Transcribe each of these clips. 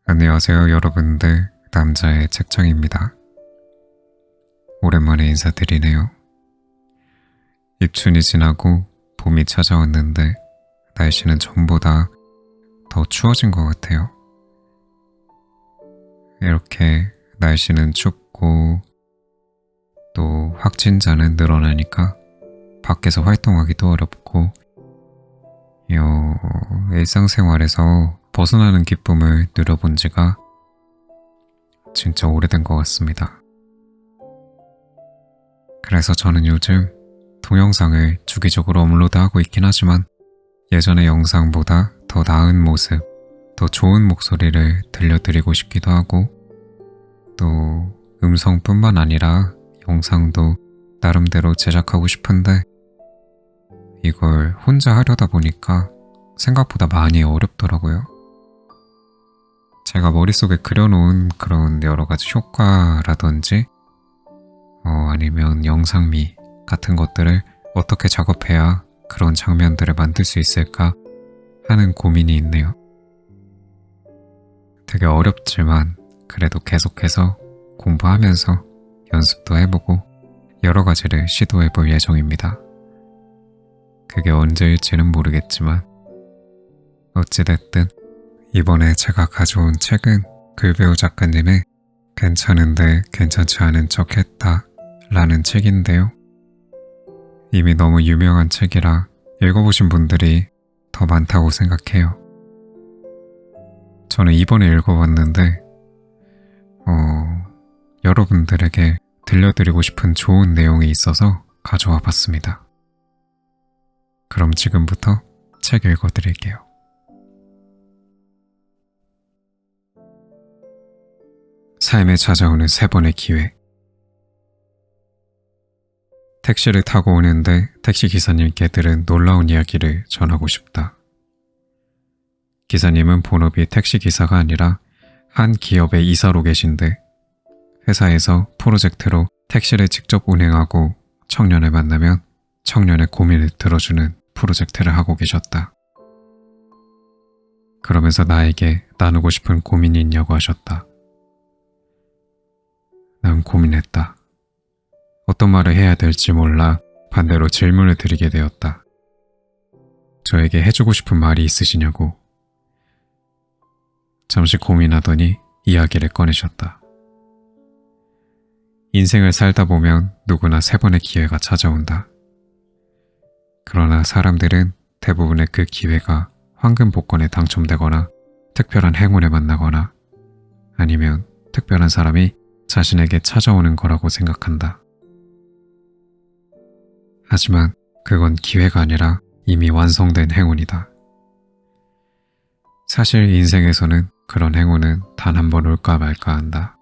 안녕하세요 여러분들, 남자의 책장입니다. 오랜만에 인사드리네요. 입춘이 지나고 봄이 찾아왔는데 날씨는 전보다 더 추워진 것 같아요. 이렇게 날씨는 춥고 또 확진자는 늘어나니까 밖에서 활동하기도 어렵고 일상생활에서 벗어나는 기쁨을 누려본 지가 진짜 오래된 것 같습니다. 그래서 저는 요즘 동영상을 주기적으로 업로드하고 있긴 하지만 예전의 영상보다 더 나은 모습, 더 좋은 목소리를 들려드리고 싶기도 하고 또 음성뿐만 아니라 영상도 나름대로 제작하고 싶은데 이걸 혼자 하려다 보니까 생각보다 많이 어렵더라고요. 제가 머릿속에 그려놓은 그런 여러가지 효과라든지 아니면 영상미 같은 것들을 어떻게 작업해야 그런 장면들을 만들 수 있을까 하는 고민이 있네요. 되게 어렵지만 그래도 계속해서 공부하면서 연습도 해보고 여러 가지를 시도해볼 예정입니다. 그게 언제일지는 모르겠지만 어찌됐든 이번에 제가 가져온 책은 글배우 작가님의 괜찮은데 괜찮지 않은 척 했다 라는 책인데요. 이미 너무 유명한 책이라 읽어보신 분들이 더 많다고 생각해요. 저는 이번에 읽어봤는데 여러분들에게 들려드리고 싶은 좋은 내용이 있어서 가져와 봤습니다. 그럼 지금부터 책 읽어드릴게요. 삶에 찾아오는 세 번의 기회. 택시를 타고 오는데 택시 기사님께 들은 놀라운 이야기를 전하고 싶다. 기사님은 본업이 택시 기사가 아니라 한 기업의 이사로 계신데 회사에서 프로젝트로 택시를 직접 운행하고 청년을 만나면 청년의 고민을 들어주는 프로젝트를 하고 계셨다. 그러면서 나에게 나누고 싶은 고민이 있냐고 하셨다. 난 고민했다. 어떤 말을 해야 될지 몰라 반대로 질문을 드리게 되었다. 저에게 해주고 싶은 말이 있으시냐고. 잠시 고민하더니 이야기를 꺼내셨다. 인생을 살다 보면 누구나 세 번의 기회가 찾아온다. 그러나 사람들은 대부분의 그 기회가 황금 복권에 당첨되거나 특별한 행운을 만나거나 아니면 특별한 사람이 자신에게 찾아오는 거라고 생각한다. 하지만 그건 기회가 아니라 이미 완성된 행운이다. 사실 인생에서는 그런 행운은 단 한 번 올까 말까 한다.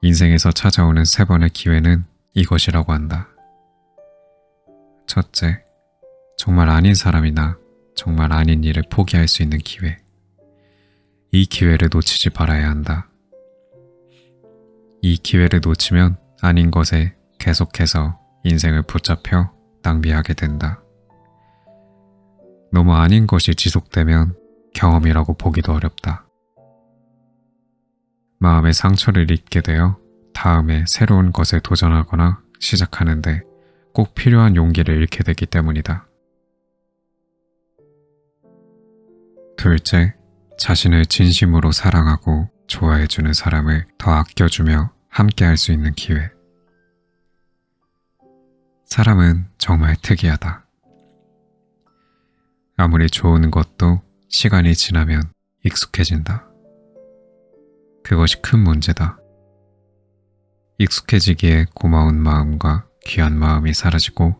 인생에서 찾아오는 세 번의 기회는 이것이라고 한다. 첫째, 정말 아닌 사람이나 정말 아닌 일을 포기할 수 있는 기회. 이 기회를 놓치지 말아야 한다. 이 기회를 놓치면 아닌 것에 계속해서 인생을 붙잡혀 낭비하게 된다. 너무 아닌 것이 지속되면 경험이라고 보기도 어렵다. 마음의 상처를 입게 되어 다음에 새로운 것에 도전하거나 시작하는데 꼭 필요한 용기를 잃게 되기 때문이다. 둘째, 자신을 진심으로 사랑하고 좋아해주는 사람을 더 아껴주며 함께할 수 있는 기회. 사람은 정말 특이하다. 아무리 좋은 것도 시간이 지나면 익숙해진다. 그것이 큰 문제다. 익숙해지기에 고마운 마음과 귀한 마음이 사라지고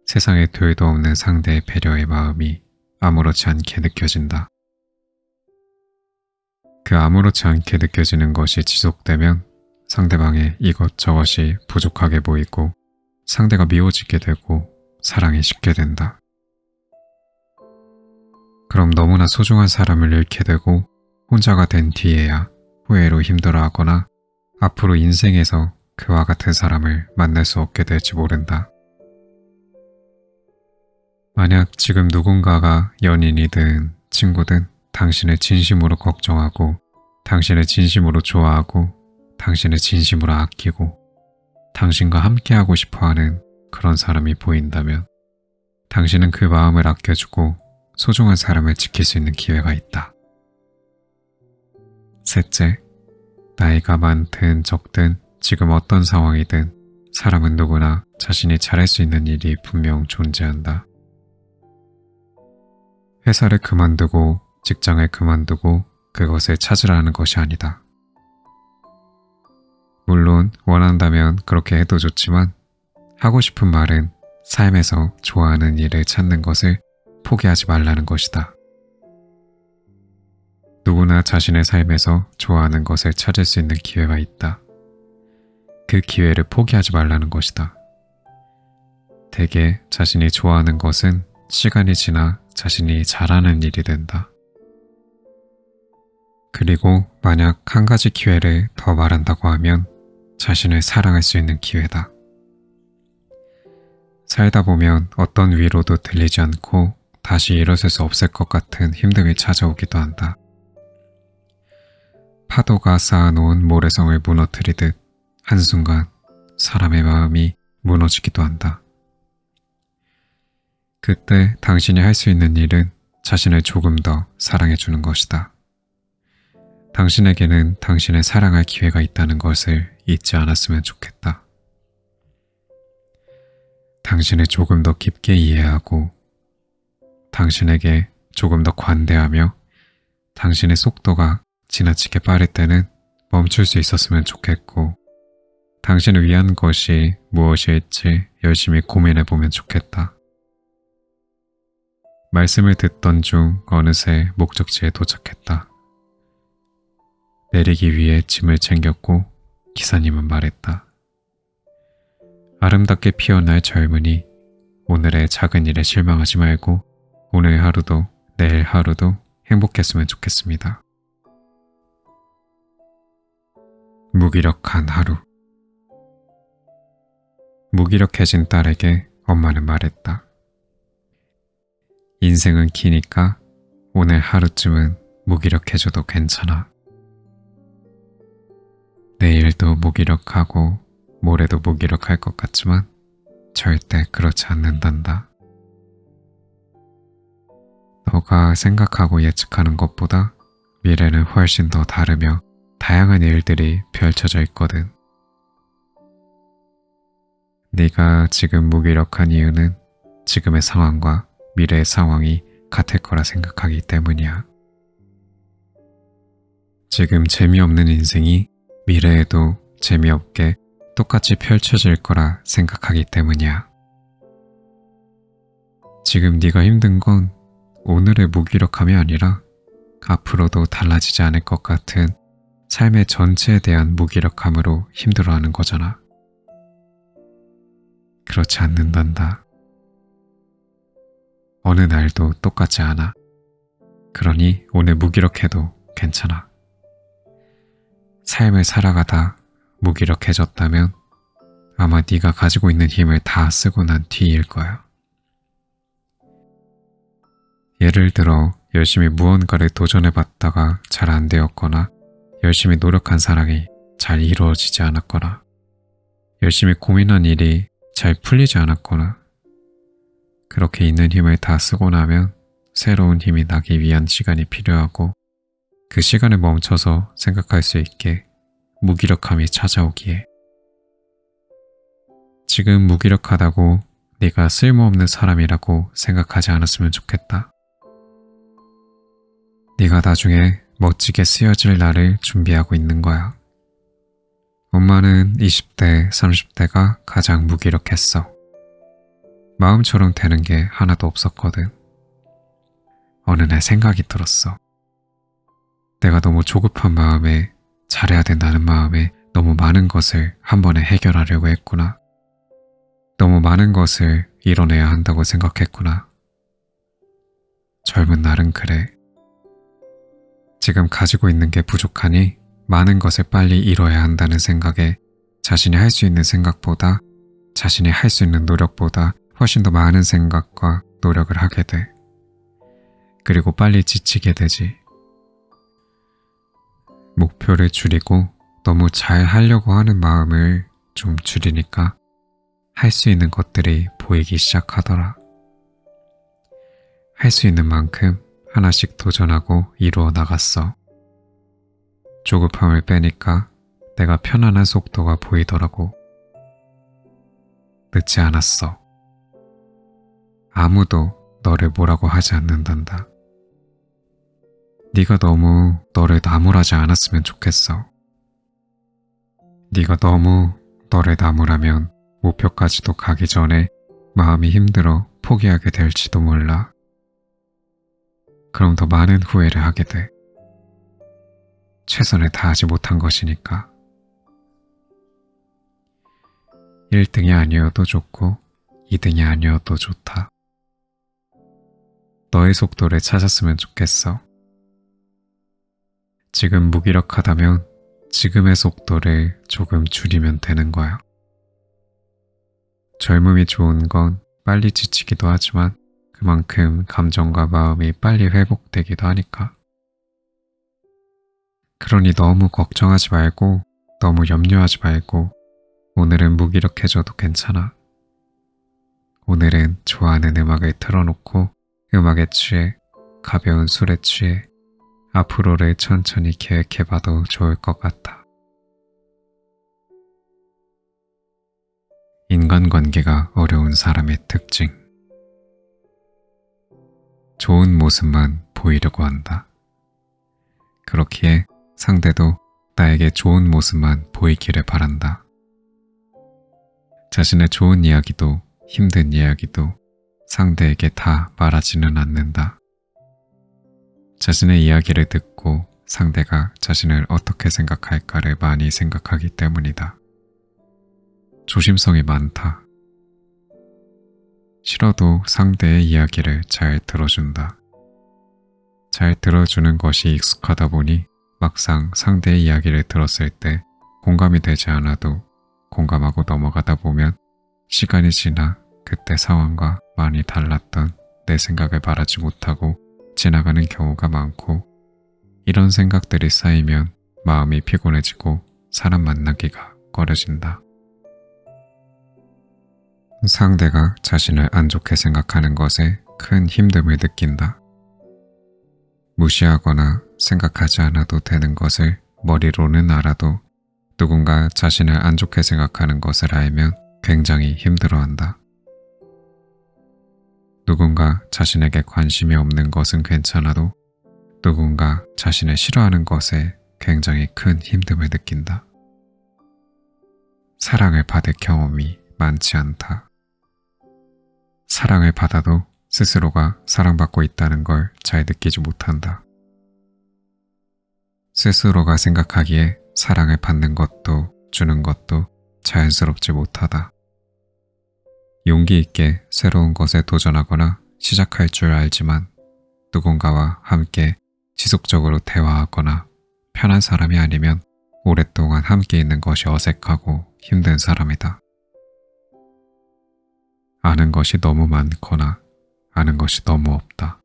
세상에 둘도 없는 상대의 배려의 마음이 아무렇지 않게 느껴진다. 그 아무렇지 않게 느껴지는 것이 지속되면 상대방의 이것저것이 부족하게 보이고 상대가 미워지게 되고 사랑이 식게 된다. 그럼 너무나 소중한 사람을 잃게 되고 혼자가 된 뒤에야 후회로 힘들어하거나 앞으로 인생에서 그와 같은 사람을 만날 수 없게 될지 모른다. 만약 지금 누군가가 연인이든 친구든 당신을 진심으로 걱정하고 당신을 진심으로 좋아하고 당신을 진심으로 아끼고 당신과 함께하고 싶어하는 그런 사람이 보인다면 당신은 그 마음을 아껴주고 소중한 사람을 지킬 수 있는 기회가 있다. 셋째, 나이가 많든 적든 지금 어떤 상황이든 사람은 누구나 자신이 잘할 수 있는 일이 분명 존재한다. 회사를 그만두고 직장을 그만두고 그것을 찾으라는 것이 아니다. 물론 원한다면 그렇게 해도 좋지만 하고 싶은 말은 삶에서 좋아하는 일을 찾는 것을 포기하지 말라는 것이다. 누구나 자신의 삶에서 좋아하는 것을 찾을 수 있는 기회가 있다. 그 기회를 포기하지 말라는 것이다. 대개 자신이 좋아하는 것은 시간이 지나 자신이 잘하는 일이 된다. 그리고 만약 한 가지 기회를 더 말한다고 하면 자신을 사랑할 수 있는 기회다. 살다 보면 어떤 위로도 들리지 않고 다시 일어설 수 없을 것 같은 힘듦이 찾아오기도 한다. 파도가 쌓아놓은 모래성을 무너뜨리듯 한순간 사람의 마음이 무너지기도 한다. 그때 당신이 할 수 있는 일은 자신을 조금 더 사랑해주는 것이다. 당신에게는 당신을 사랑할 기회가 있다는 것을 잊지 않았으면 좋겠다. 당신을 조금 더 깊게 이해하고 당신에게 조금 더 관대하며 당신의 속도가 지나치게 빠를 때는 멈출 수 있었으면 좋겠고 당신을 위한 것이 무엇일지 열심히 고민해보면 좋겠다. 말씀을 듣던 중 어느새 목적지에 도착했다. 내리기 위해 짐을 챙겼고 기사님은 말했다. 아름답게 피어날 젊은이, 오늘의 작은 일에 실망하지 말고 오늘 하루도 내일 하루도 행복했으면 좋겠습니다. 무기력한 하루. 무기력해진 딸에게 엄마는 말했다. 인생은 기니까 오늘 하루쯤은 무기력해져도 괜찮아. 내일도 무기력하고 모레도 무기력할 것 같지만 절대 그렇지 않는단다. 너가 생각하고 예측하는 것보다 미래는 훨씬 더 다르며 다양한 일들이 펼쳐져 있거든. 네가 지금 무기력한 이유는 지금의 상황과 미래의 상황이 같을 거라 생각하기 때문이야. 지금 재미없는 인생이 미래에도 재미없게 똑같이 펼쳐질 거라 생각하기 때문이야. 지금 네가 힘든 건 오늘의 무기력함이 아니라 앞으로도 달라지지 않을 것 같은 삶의 전체에 대한 무기력함으로 힘들어하는 거잖아. 그렇지 않는단다. 어느 날도 똑같지 않아. 그러니 오늘 무기력해도 괜찮아. 삶을 살아가다 무기력해졌다면 아마 네가 가지고 있는 힘을 다 쓰고 난 뒤일 거야. 예를 들어 열심히 무언가를 도전해봤다가 잘 안 되었거나 열심히 노력한 사랑이 잘 이루어지지 않았거나 열심히 고민한 일이 잘 풀리지 않았거나 그렇게 있는 힘을 다 쓰고 나면 새로운 힘이 나기 위한 시간이 필요하고 그 시간을 멈춰서 생각할 수 있게 무기력함이 찾아오기에 지금 무기력하다고 네가 쓸모없는 사람이라고 생각하지 않았으면 좋겠다. 네가 나중에 멋지게 쓰여질 날을 준비하고 있는 거야. 엄마는 20대, 30대가 가장 무기력했어. 마음처럼 되는 게 하나도 없었거든. 어느 날 생각이 들었어. 내가 너무 조급한 마음에 잘해야 된다는 마음에 너무 많은 것을 한 번에 해결하려고 했구나. 너무 많은 것을 이뤄내야 한다고 생각했구나. 젊은 날은 그래. 지금 가지고 있는 게 부족하니 많은 것을 빨리 이뤄야 한다는 생각에 자신이 할 수 있는 생각보다 자신이 할 수 있는 노력보다 훨씬 더 많은 생각과 노력을 하게 돼. 그리고 빨리 지치게 되지. 목표를 줄이고 너무 잘 하려고 하는 마음을 좀 줄이니까 할 수 있는 것들이 보이기 시작하더라. 할 수 있는 만큼 하나씩 도전하고 이루어 나갔어. 조급함을 빼니까 내가 편안한 속도가 보이더라고. 늦지 않았어. 아무도 너를 뭐라고 하지 않는단다. 네가 너무 너를 나무라지 않았으면 좋겠어. 네가 너무 너를 나무라면 목표까지도 가기 전에 마음이 힘들어 포기하게 될지도 몰라. 그럼 더 많은 후회를 하게 돼. 최선을 다하지 못한 것이니까. 1등이 아니어도 좋고 2등이 아니어도 좋다. 너의 속도를 찾았으면 좋겠어. 지금 무기력하다면 지금의 속도를 조금 줄이면 되는 거야. 젊음이 좋은 건 빨리 지치기도 하지만 그만큼 감정과 마음이 빨리 회복되기도 하니까. 그러니 너무 걱정하지 말고 너무 염려하지 말고 오늘은 무기력해져도 괜찮아. 오늘은 좋아하는 음악을 틀어놓고 음악에 취해 가벼운 술에 취해 앞으로를 천천히 계획해봐도 좋을 것 같아. 인간관계가 어려운 사람의 특징. 좋은 모습만 보이려고 한다. 그렇기에 상대도 나에게 좋은 모습만 보이기를 바란다. 자신의 좋은 이야기도 힘든 이야기도 상대에게 다 말하지는 않는다. 자신의 이야기를 듣고 상대가 자신을 어떻게 생각할까를 많이 생각하기 때문이다. 조심성이 많다. 싫어도 상대의 이야기를 잘 들어준다. 잘 들어주는 것이 익숙하다 보니 막상 상대의 이야기를 들었을 때 공감이 되지 않아도 공감하고 넘어가다 보면 시간이 지나 그때 상황과 많이 달랐던 내 생각을 말하지 못하고 지나가는 경우가 많고, 이런 생각들이 쌓이면 마음이 피곤해지고 사람 만나기가 꺼려진다. 상대가 자신을 안 좋게 생각하는 것에 큰 힘듦을 느낀다. 무시하거나 생각하지 않아도 되는 것을 머리로는 알아도 누군가 자신을 안 좋게 생각하는 것을 알면 굉장히 힘들어한다. 누군가 자신에게 관심이 없는 것은 괜찮아도 누군가 자신을 싫어하는 것에 굉장히 큰 힘듦을 느낀다. 사랑을 받을 경험이 많지 않다. 사랑을 받아도 스스로가 사랑받고 있다는 걸 잘 느끼지 못한다. 스스로가 생각하기에 사랑을 받는 것도 주는 것도 자연스럽지 못하다. 용기 있게 새로운 것에 도전하거나 시작할 줄 알지만 누군가와 함께 지속적으로 대화하거나 편한 사람이 아니면 오랫동안 함께 있는 것이 어색하고 힘든 사람이다. 아는 것이 너무 많거나 아는 것이 너무 없다.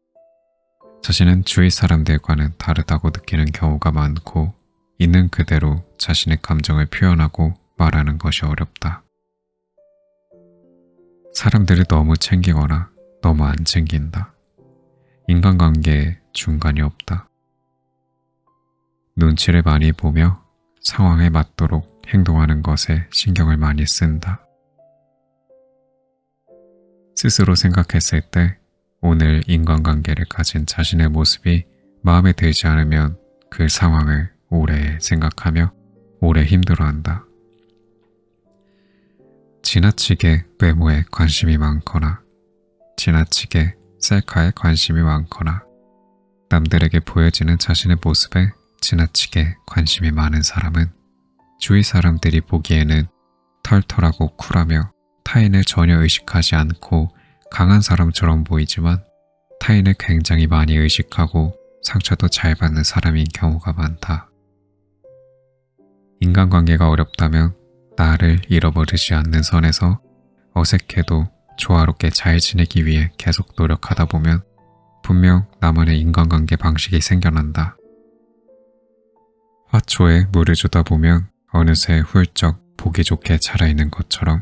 자신은 주위 사람들과는 다르다고 느끼는 경우가 많고 있는 그대로 자신의 감정을 표현하고 말하는 것이 어렵다. 사람들을 너무 챙기거나 너무 안 챙긴다. 인간관계에 중간이 없다. 눈치를 많이 보며 상황에 맞도록 행동하는 것에 신경을 많이 쓴다. 스스로 생각했을 때 오늘 인간관계를 가진 자신의 모습이 마음에 들지 않으면 그 상황을 오래 생각하며 오래 힘들어한다. 지나치게 외모에 관심이 많거나 지나치게 셀카에 관심이 많거나 남들에게 보여지는 자신의 모습에 지나치게 관심이 많은 사람은 주위 사람들이 보기에는 털털하고 쿨하며 타인을 전혀 의식하지 않고 강한 사람처럼 보이지만 타인을 굉장히 많이 의식하고 상처도 잘 받는 사람인 경우가 많다. 인간관계가 어렵다면 나를 잃어버리지 않는 선에서 어색해도 조화롭게 잘 지내기 위해 계속 노력하다 보면 분명 나만의 인간관계 방식이 생겨난다. 화초에 물을 주다 보면 어느새 훌쩍 보기 좋게 자라있는 것처럼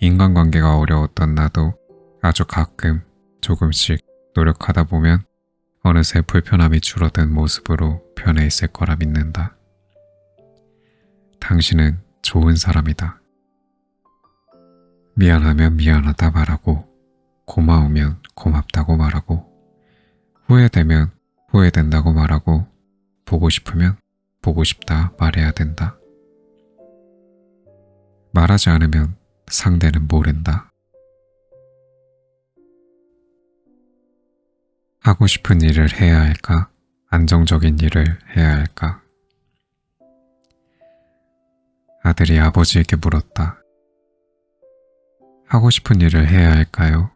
인간관계가 어려웠던 나도 아주 가끔 조금씩 노력하다 보면 어느새 불편함이 줄어든 모습으로 변해 있을 거라 믿는다. 당신은 좋은 사람이다. 미안하면 미안하다 말하고, 고마우면 고맙다고 말하고, 후회되면 후회된다고 말하고, 보고 싶으면 보고 싶다 말해야 된다. 말하지 않으면 상대는 모른다. 하고 싶은 일을 해야 할까? 안정적인 일을 해야 할까? 아들이 아버지에게 물었다. 하고 싶은 일을 해야 할까요?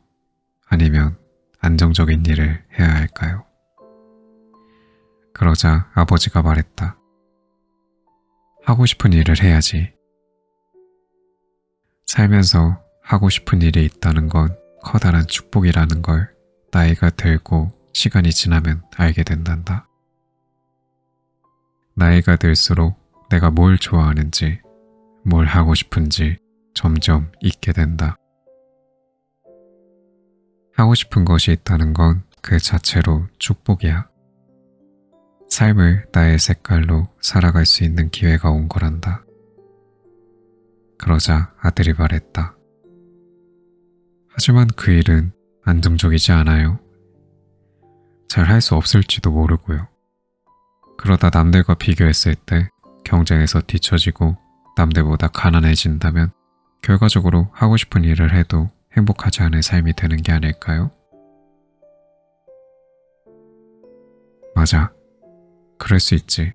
아니면 안정적인 일을 해야 할까요? 그러자 아버지가 말했다. 하고 싶은 일을 해야지. 살면서 하고 싶은 일이 있다는 건 커다란 축복이라는 걸 나이가 들고 시간이 지나면 알게 된단다. 나이가 들수록 내가 뭘 좋아하는지, 뭘 하고 싶은지 점점 잊게 된다. 하고 싶은 것이 있다는 건 그 자체로 축복이야. 삶을 나의 색깔로 살아갈 수 있는 기회가 온 거란다. 그러자 아들이 말했다. 하지만 그 일은 안정적이지 않아요. 잘 할 수 없을지도 모르고요. 그러다 남들과 비교했을 때 경쟁에서 뒤처지고 남들보다 가난해진다면 결과적으로 하고 싶은 일을 해도 행복하지 않은 삶이 되는 게 아닐까요? 맞아. 그럴 수 있지.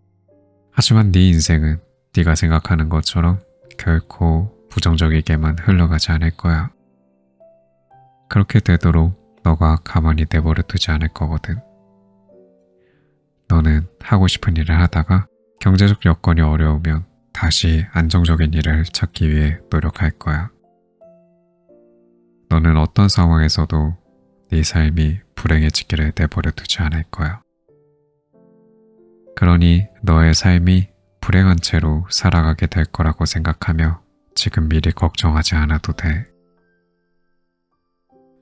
하지만 네 인생은 네가 생각하는 것처럼 결코 부정적이게만 흘러가지 않을 거야. 그렇게 되도록 너가 가만히 내버려 두지 않을 거거든. 너는 하고 싶은 일을 하다가 경제적 여건이 어려우면 다시 안정적인 일을 찾기 위해 노력할 거야. 너는 어떤 상황에서도 네 삶이 불행해지기를 내버려 두지 않을 거야. 그러니 너의 삶이 불행한 채로 살아가게 될 거라고 생각하며 지금 미리 걱정하지 않아도 돼.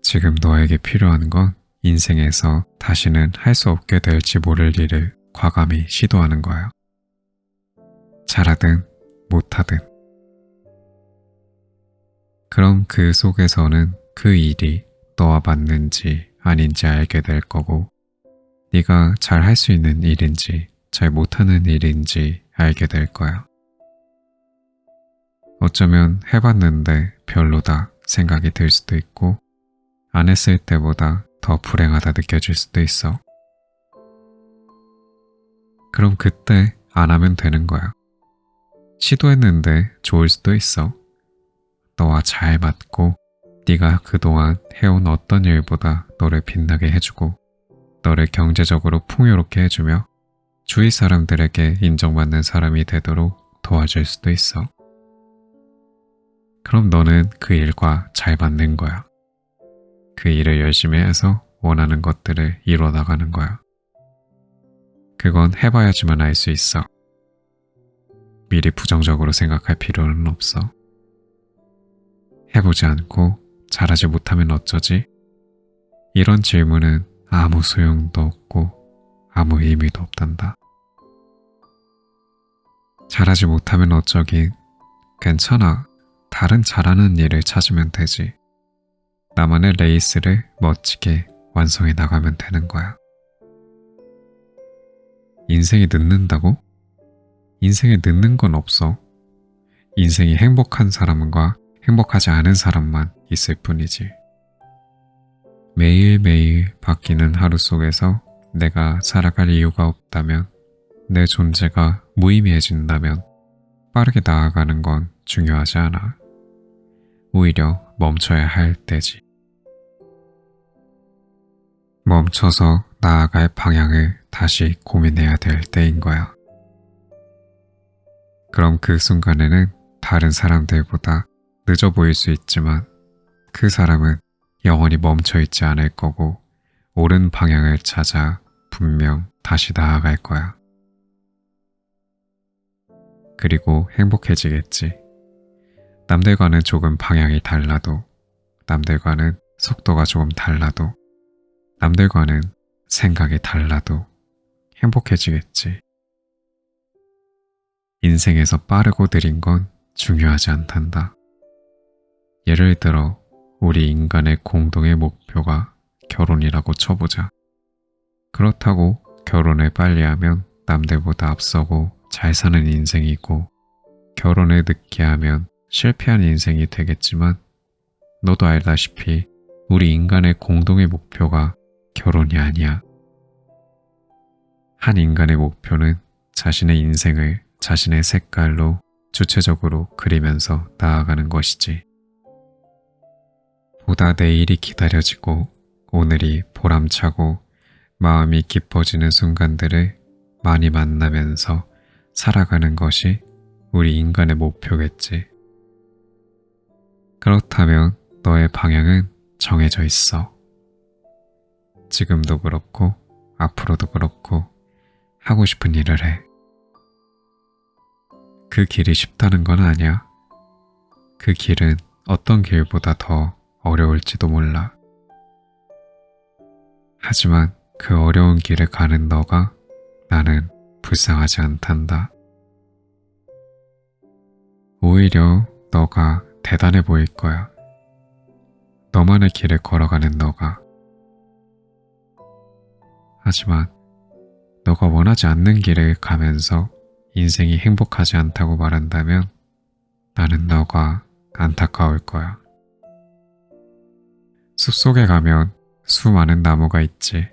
지금 너에게 필요한 건 인생에서 다시는 할 수 없게 될지 모를 일을 과감히 시도하는 거야. 잘하든 못하든. 그럼 그 속에서는 그 일이 너와 맞는지 아닌지 알게 될 거고, 네가 잘 할 수 있는 일인지 잘 못하는 일인지 알게 될 거야. 어쩌면 해봤는데 별로다 생각이 들 수도 있고, 안 했을 때보다 더 불행하다 느껴질 수도 있어. 그럼 그때 안 하면 되는 거야. 시도했는데 좋을 수도 있어. 너와 잘 맞고 네가 그동안 해온 어떤 일보다 너를 빛나게 해주고 너를 경제적으로 풍요롭게 해주며 주위 사람들에게 인정받는 사람이 되도록 도와줄 수도 있어. 그럼 너는 그 일과 잘 맞는 거야. 그 일을 열심히 해서 원하는 것들을 이뤄 나가는 거야. 그건 해봐야지만 알 수 있어. 미리 부정적으로 생각할 필요는 없어. 해보지 않고 잘하지 못하면 어쩌지? 이런 질문은 아무 소용도 없고 아무 의미도 없단다. 잘하지 못하면 어쩌긴. 괜찮아. 다른 잘하는 일을 찾으면 되지. 나만의 레이스를 멋지게 완성해 나가면 되는 거야. 인생이 늦는다고? 인생에 늦는 건 없어. 인생이 행복한 사람과 행복하지 않은 사람만 있을 뿐이지. 매일매일 바뀌는 하루 속에서 내가 살아갈 이유가 없다면, 내 존재가 무의미해진다면 빠르게 나아가는 건 중요하지 않아. 오히려 멈춰야 할 때지. 멈춰서 나아갈 방향을 다시 고민해야 될 때인 거야. 그럼 그 순간에는 다른 사람들보다 늦어 보일 수 있지만 그 사람은 영원히 멈춰 있지 않을 거고 옳은 방향을 찾아 분명 다시 나아갈 거야. 그리고 행복해지겠지. 남들과는 조금 방향이 달라도, 남들과는 속도가 조금 달라도, 남들과는 생각이 달라도 행복해지겠지. 인생에서 빠르고 느린 건 중요하지 않단다. 예를 들어 우리 인간의 공동의 목표가 결혼이라고 쳐보자. 그렇다고 결혼을 빨리 하면 남들보다 앞서고 잘 사는 인생이고, 결혼을 늦게 하면 실패한 인생이 되겠지만, 너도 알다시피 우리 인간의 공동의 목표가 결혼이 아니야. 한 인간의 목표는 자신의 인생을 자신의 색깔로 주체적으로 그리면서 나아가는 것이지. 보다 내일이 기다려지고 오늘이 보람차고 마음이 깊어지는 순간들을 많이 만나면서 살아가는 것이 우리 인간의 목표겠지. 그렇다면 너의 방향은 정해져 있어. 지금도 그렇고 앞으로도 그렇고 하고 싶은 일을 해. 그 길이 쉽다는 건 아니야. 그 길은 어떤 길보다 더 어려울지도 몰라. 하지만 그 어려운 길을 가는 너가 나는 불쌍하지 않단다. 오히려 너가 대단해 보일 거야. 너만의 길을 걸어가는 너가. 하지만 너가 원하지 않는 길을 가면서 인생이 행복하지 않다고 말한다면 나는 너가 안타까울 거야. 숲속에 가면 수많은 나무가 있지.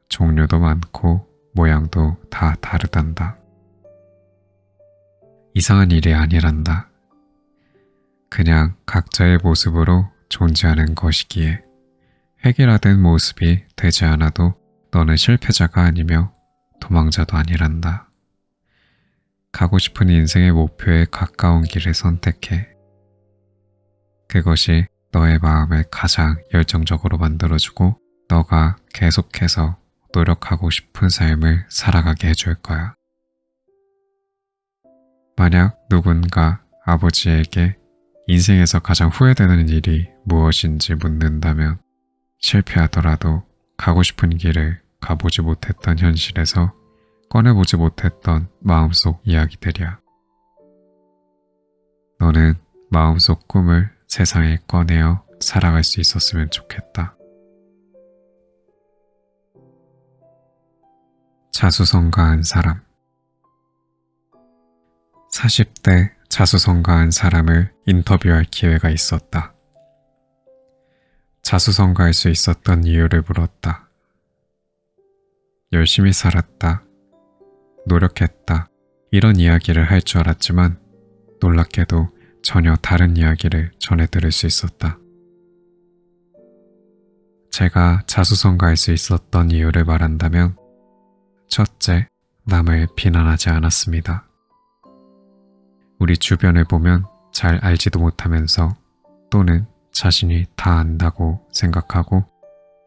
종류도 많고 모양도 다 다르단다. 이상한 일이 아니란다. 그냥 각자의 모습으로 존재하는 것이기에 획일화된 모습이 되지 않아도 너는 실패자가 아니며 도망자도 아니란다. 가고 싶은 인생의 목표에 가까운 길을 선택해. 그것이 너의 마음을 가장 열정적으로 만들어주고 너가 계속해서 노력하고 싶은 삶을 살아가게 해줄 거야. 만약 누군가 아버지에게 인생에서 가장 후회되는 일이 무엇인지 묻는다면 실패하더라도 가고 싶은 길을 가보지 못했던 현실에서 꺼내보지 못했던 마음속 이야기들이야. 너는 마음속 꿈을 세상에 꺼내어 살아갈 수 있었으면 좋겠다. 자수성가한 사람. 40대 자수성가한 사람을 인터뷰할 기회가 있었다. 자수성가할 수 있었던 이유를 물었다. 열심히 살았다. 노력했다. 이런 이야기를 할 줄 알았지만 놀랍게도 전혀 다른 이야기를 전해 들을 수 있었다. 제가 자수성가할 수 있었던 이유를 말한다면 첫째, 남을 비난하지 않았습니다. 우리 주변을 보면 잘 알지도 못하면서 또는 자신이 다 안다고 생각하고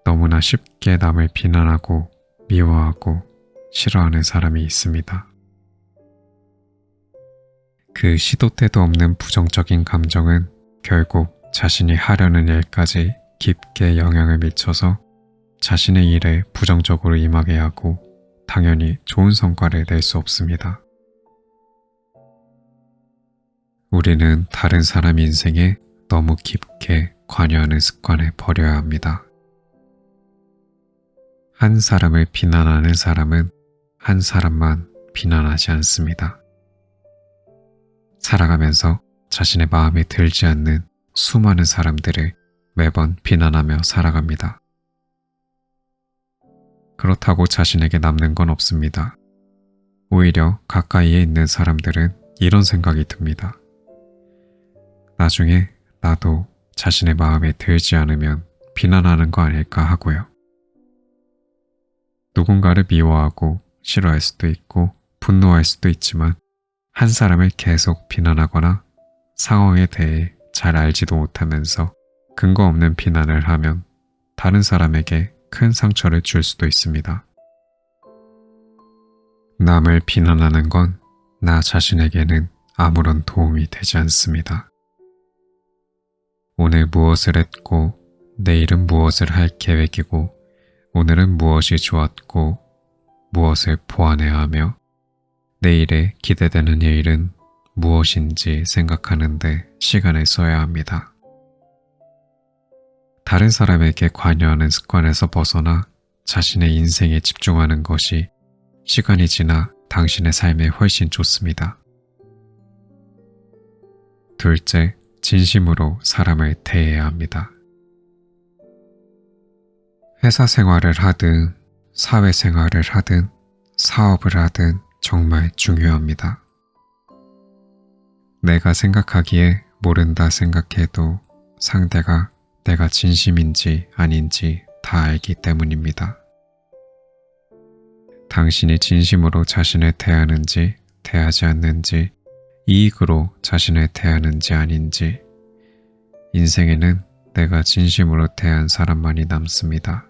너무나 쉽게 남을 비난하고 미워하고 싫어하는 사람이 있습니다. 그 시도 때도 없는 부정적인 감정은 결국 자신이 하려는 일까지 깊게 영향을 미쳐서 자신의 일에 부정적으로 임하게 하고 당연히 좋은 성과를 낼 수 없습니다. 우리는 다른 사람 인생에 너무 깊게 관여하는 습관을 버려야 합니다. 한 사람을 비난하는 사람은 한 사람만 비난하지 않습니다. 살아가면서 자신의 마음에 들지 않는 수많은 사람들을 매번 비난하며 살아갑니다. 그렇다고 자신에게 남는 건 없습니다. 오히려 가까이에 있는 사람들은 이런 생각이 듭니다. 나중에 나도 자신의 마음에 들지 않으면 비난하는 거 아닐까 하고요. 누군가를 미워하고 싫어할 수도 있고 분노할 수도 있지만 한 사람을 계속 비난하거나 상황에 대해 잘 알지도 못하면서 근거 없는 비난을 하면 다른 사람에게 큰 상처를 줄 수도 있습니다. 남을 비난하는 건 나 자신에게는 아무런 도움이 되지 않습니다. 오늘 무엇을 했고 내일은 무엇을 할 계획이고 오늘은 무엇이 좋았고 무엇을 보완해야 하며 내일에 기대되는 일은 무엇인지 생각하는데 시간을 써야 합니다. 다른 사람에게 관여하는 습관에서 벗어나 자신의 인생에 집중하는 것이 시간이 지나 당신의 삶에 훨씬 좋습니다. 둘째, 진심으로 사람을 대해야 합니다. 회사 생활을 하든 사회생활을 하든 사업을 하든 정말 중요합니다. 내가 생각하기에 모른다 생각해도 상대가 내가 진심인지 아닌지 다 알기 때문입니다. 당신이 진심으로 자신을 대하는지 대하지 않는지 이익으로 자신을 대하는지 아닌지 인생에는 내가 진심으로 대한 사람만이 남습니다.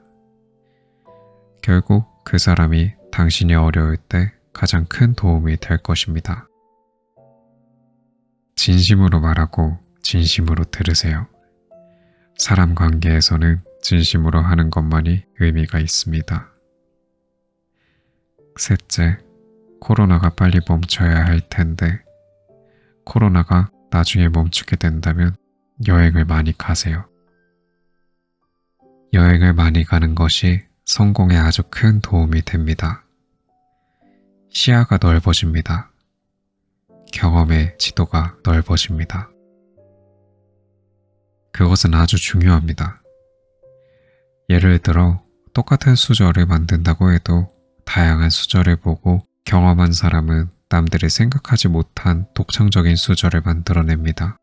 결국 그 사람이 당신이 어려울 때 가장 큰 도움이 될 것입니다. 진심으로 말하고 진심으로 들으세요. 사람 관계에서는 진심으로 하는 것만이 의미가 있습니다. 셋째, 코로나가 빨리 멈춰야 할 텐데 코로나가 나중에 멈추게 된다면 여행을 많이 가세요. 여행을 많이 가는 것이 성공에 아주 큰 도움이 됩니다. 시야가 넓어집니다. 경험의 지도가 넓어집니다. 그것은 아주 중요합니다. 예를 들어 똑같은 수저를 만든다고 해도 다양한 수저를 보고 경험한 사람은 남들이 생각하지 못한 독창적인 수저를 만들어냅니다.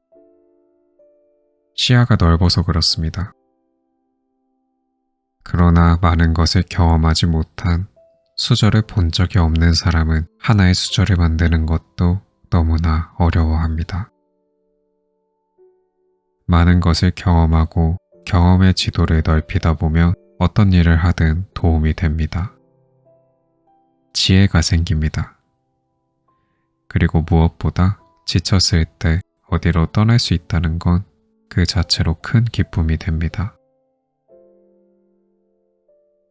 시야가 넓어서 그렇습니다. 그러나 많은 것을 경험하지 못한 수저를 본 적이 없는 사람은 하나의 수저를 만드는 것도 너무나 어려워합니다. 많은 것을 경험하고 경험의 지도를 넓히다 보면 어떤 일을 하든 도움이 됩니다. 지혜가 생깁니다. 그리고 무엇보다 지쳤을 때 어디로 떠날 수 있다는 건 그 자체로 큰 기쁨이 됩니다.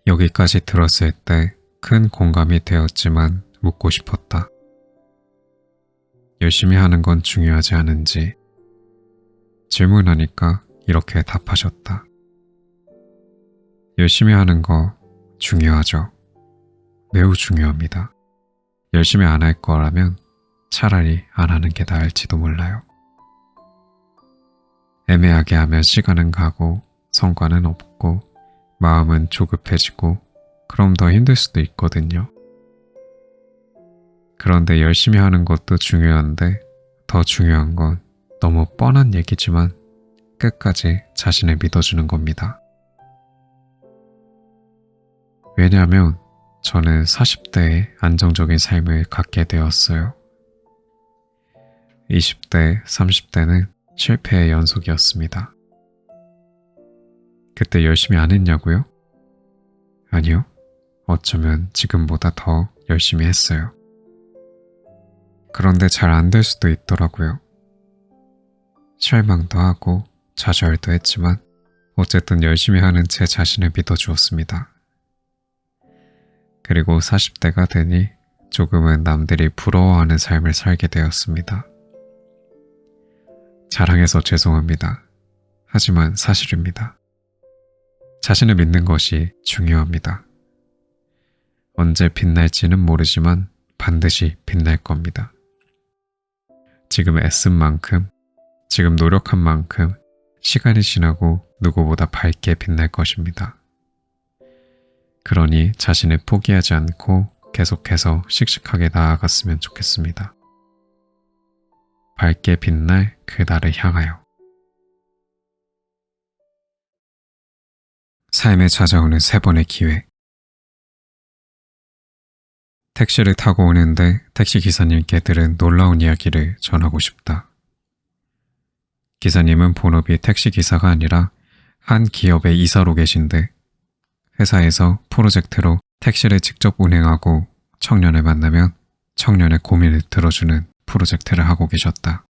여기까지 들었을 때 큰 공감이 되었지만 묻고 싶었다. 열심히 하는 건 중요하지 않은지 질문하니까 이렇게 답하셨다. 열심히 하는 거 중요하죠. 매우 중요합니다. 열심히 안 할 거라면 차라리 안 하는 게 나을지도 몰라요. 애매하게 하면 시간은 가고 성과는 없고 마음은 조급해지고 그럼 더 힘들 수도 있거든요. 그런데 열심히 하는 것도 중요한데 더 중요한 건 너무 뻔한 얘기지만 끝까지 자신을 믿어주는 겁니다. 왜냐하면 저는 40대에 안정적인 삶을 갖게 되었어요. 20대, 30대는 실패의 연속이었습니다. 그때 열심히 안 했냐고요? 아니요. 어쩌면 지금보다 더 열심히 했어요. 그런데 잘 안 될 수도 있더라고요. 실망도 하고 좌절도 했지만 어쨌든 열심히 하는 제 자신을 믿어주었습니다. 그리고 40대가 되니 조금은 남들이 부러워하는 삶을 살게 되었습니다. 자랑해서 죄송합니다. 하지만 사실입니다. 자신을 믿는 것이 중요합니다. 언제 빛날지는 모르지만 반드시 빛날 겁니다. 지금 애쓴 만큼, 지금 노력한 만큼 시간이 지나고 누구보다 밝게 빛날 것입니다. 그러니 자신을 포기하지 않고 계속해서 씩씩하게 나아갔으면 좋겠습니다. 밝게 빛날 그날을 향하여. 삶에 찾아오는 3번의 기회. 택시를 타고 오는데 택시 기사님께 들은 놀라운 이야기를 전하고 싶다. 기사님은 본업이 택시 기사가 아니라 한 기업의 이사로 계신데 회사에서 프로젝트로 택시를 직접 운행하고 청년을 만나면 청년의 고민을 들어주는 프로젝트를 하고 계셨다.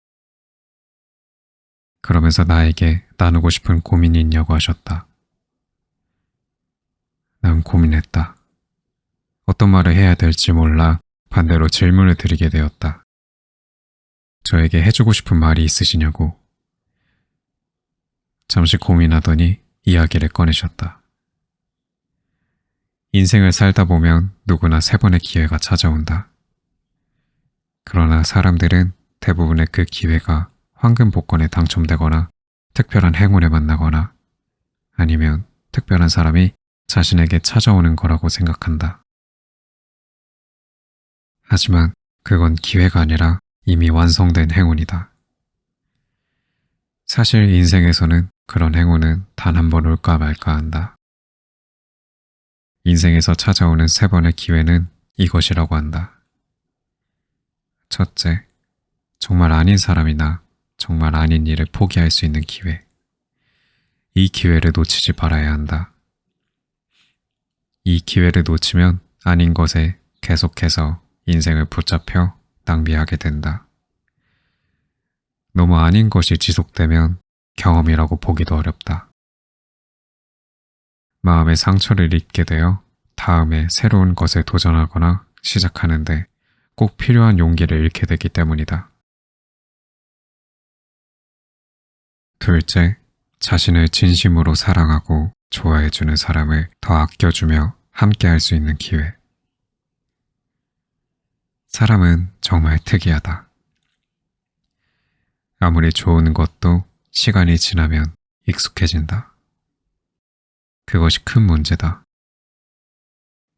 그러면서 나에게 나누고 싶은 고민이 있냐고 하셨다. 난 고민했다. 어떤 말을 해야 될지 몰라 반대로 질문을 드리게 되었다. 저에게 해주고 싶은 말이 있으시냐고. 잠시 고민하더니 이야기를 꺼내셨다. 인생을 살다 보면 누구나 3번의 기회가 찾아온다. 그러나 사람들은 대부분의 그 기회가 황금 복권에 당첨되거나 특별한 행운을 만나거나 아니면 특별한 사람이 자신에게 찾아오는 거라고 생각한다. 하지만 그건 기회가 아니라 이미 완성된 행운이다. 사실 인생에서는 그런 행운은 단 한 번 올까 말까 한다. 인생에서 찾아오는 3번의 기회는 이것이라고 한다. 첫째, 정말 아닌 사람이나 정말 아닌 일을 포기할 수 있는 기회. 이 기회를 놓치지 말아야 한다. 이 기회를 놓치면 아닌 것에 계속해서 인생을 붙잡혀 낭비하게 된다. 너무 아닌 것이 지속되면 경험이라고 보기도 어렵다. 마음의 상처를 입게 되어 다음에 새로운 것에 도전하거나 시작하는데 꼭 필요한 용기를 잃게 되기 때문이다. 둘째, 자신을 진심으로 사랑하고 좋아해주는 사람을 더 아껴주며 함께 할 수 있는 기회. 사람은 정말 특이하다. 아무리 좋은 것도 시간이 지나면 익숙해진다. 그것이 큰 문제다.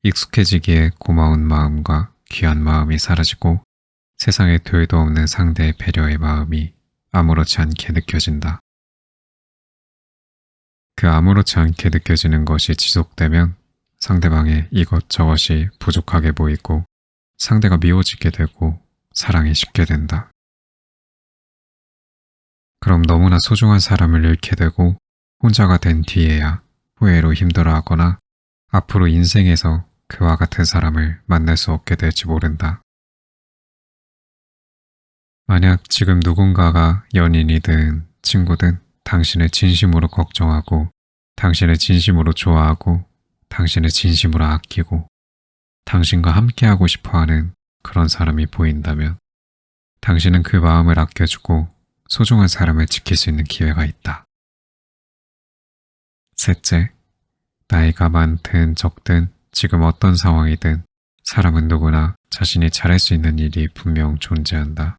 익숙해지기에 고마운 마음과 귀한 마음이 사라지고 세상에 둘도 없는 상대의 배려의 마음이 아무렇지 않게 느껴진다. 그 아무렇지 않게 느껴지는 것이 지속되면 상대방의 이것저것이 부족하게 보이고 상대가 미워지게 되고 사랑이 식게 된다. 그럼 너무나 소중한 사람을 잃게 되고 혼자가 된 뒤에야 후회로 힘들어하거나 앞으로 인생에서 그와 같은 사람을 만날 수 없게 될지 모른다. 만약 지금 누군가가 연인이든 친구든 당신을 진심으로 걱정하고 당신을 진심으로 좋아하고 당신을 진심으로 아끼고 당신과 함께하고 싶어하는 그런 사람이 보인다면 당신은 그 마음을 아껴주고 소중한 사람을 지킬 수 있는 기회가 있다. 셋째, 나이가 많든 적든 지금 어떤 상황이든 사람은 누구나 자신이 잘할 수 있는 일이 분명 존재한다.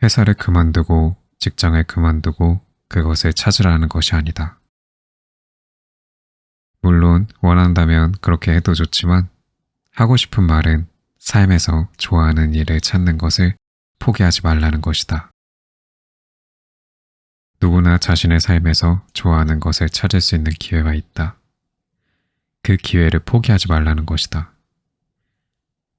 회사를 그만두고 직장을 그만두고 그것을 찾으라는 것이 아니다. 물론 원한다면 그렇게 해도 좋지만 하고 싶은 말은 삶에서 좋아하는 일을 찾는 것을 포기하지 말라는 것이다. 누구나 자신의 삶에서 좋아하는 것을 찾을 수 있는 기회가 있다. 그 기회를 포기하지 말라는 것이다.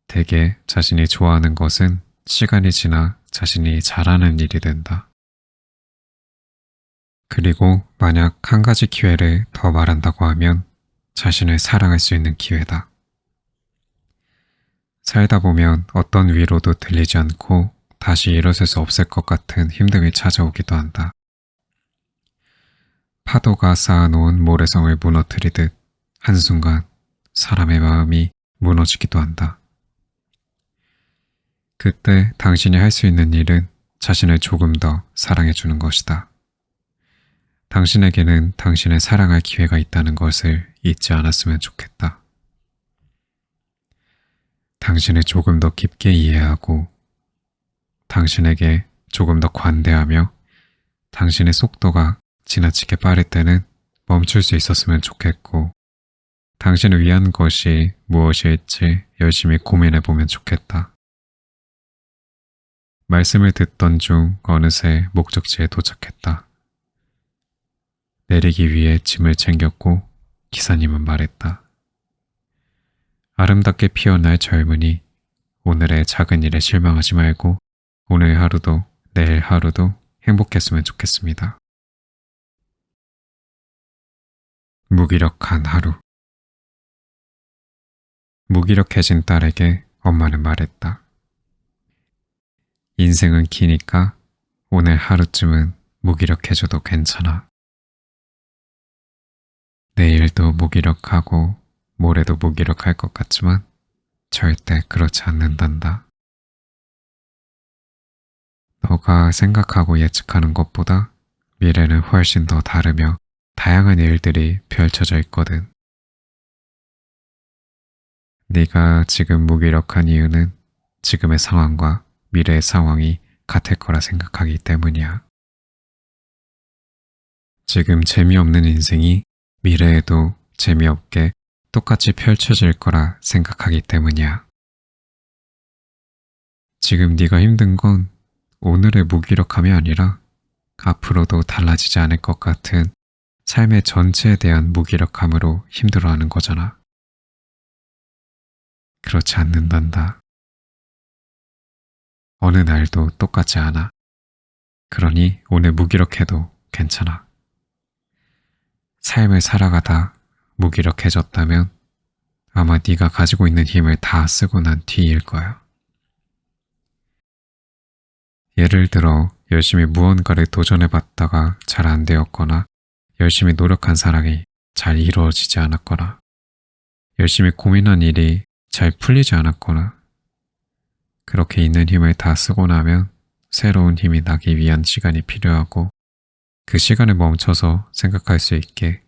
대개 자신이 좋아하는 것은 시간이 지나 자신이 잘하는 일이 된다. 그리고 만약 한 가지 기회를 더 말한다고 하면 자신을 사랑할 수 있는 기회다. 살다 보면 어떤 위로도 들리지 않고 다시 일어설 수 없을 것 같은 힘듦이 찾아오기도 한다. 파도가 쌓아놓은 모래성을 무너뜨리듯 한순간 사람의 마음이 무너지기도 한다. 그때 당신이 할 수 있는 일은 자신을 조금 더 사랑해주는 것이다. 당신에게는 당신을 사랑할 기회가 있다는 것을 잊지 않았으면 좋겠다. 당신을 조금 더 깊게 이해하고 당신에게 조금 더 관대하며 당신의 속도가 지나치게 빠를 때는 멈출 수 있었으면 좋겠고 당신을 위한 것이 무엇일지 열심히 고민해보면 좋겠다. 말씀을 듣던 중 어느새 목적지에 도착했다. 내리기 위해 짐을 챙겼고 기사님은 말했다. 아름답게 피어날 젊은이, 오늘의 작은 일에 실망하지 말고 오늘 하루도 내일 하루도 행복했으면 좋겠습니다. 무기력한 하루. 무기력해진 딸에게 엄마는 말했다. 인생은 기니까 오늘 하루쯤은 무기력해져도 괜찮아. 내일도 무기력하고 모레도 무기력할 것 같지만 절대 그렇지 않는단다. 너가 생각하고 예측하는 것보다 미래는 훨씬 더 다르며 다양한 일들이 펼쳐져 있거든. 네가 지금 무기력한 이유는 지금의 상황과 미래의 상황이 같을 거라 생각하기 때문이야. 지금 재미없는 인생이 미래에도 재미없게 똑같이 펼쳐질 거라 생각하기 때문이야. 지금 네가 힘든 건 오늘의 무기력함이 아니라 앞으로도 달라지지 않을 것 같은 삶의 전체에 대한 무기력함으로 힘들어하는 거잖아. 그렇지 않는단다. 어느 날도 똑같지 않아. 그러니 오늘 무기력해도 괜찮아. 삶을 살아가다 무기력해졌다면 아마 네가 가지고 있는 힘을 다 쓰고 난 뒤일 거야. 예를 들어 열심히 무언가를 도전해봤다가 잘 안 되었거나 열심히 노력한 사랑이 잘 이루어지지 않았거나 열심히 고민한 일이 잘 풀리지 않았거나 그렇게 있는 힘을 다 쓰고 나면 새로운 힘이 나기 위한 시간이 필요하고 그 시간을 멈춰서 생각할 수 있게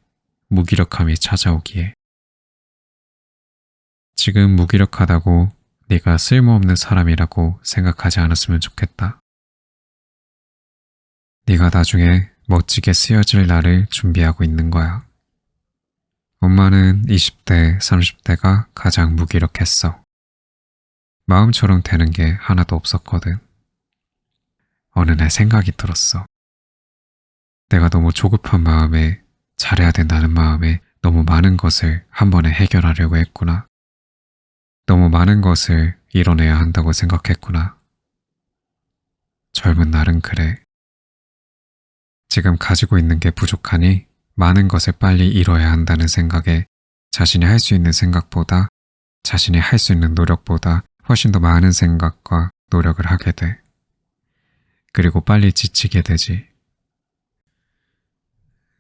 무기력함이 찾아오기에 지금 무기력하다고 네가 쓸모없는 사람이라고 생각하지 않았으면 좋겠다. 네가 나중에 멋지게 쓰여질 날을 준비하고 있는 거야. 엄마는 20대, 30대가 가장 무기력했어. 마음처럼 되는 게 하나도 없었거든. 어느 날 생각이 들었어. 내가 너무 조급한 마음에 잘해야 된다는 마음에 너무 많은 것을 한 번에 해결하려고 했구나. 너무 많은 것을 이뤄내야 한다고 생각했구나. 젊은 날은 그래. 지금 가지고 있는 게 부족하니 많은 것을 빨리 이뤄야 한다는 생각에 자신이 할 수 있는 생각보다 자신이 할 수 있는 노력보다 훨씬 더 많은 생각과 노력을 하게 돼. 그리고 빨리 지치게 되지.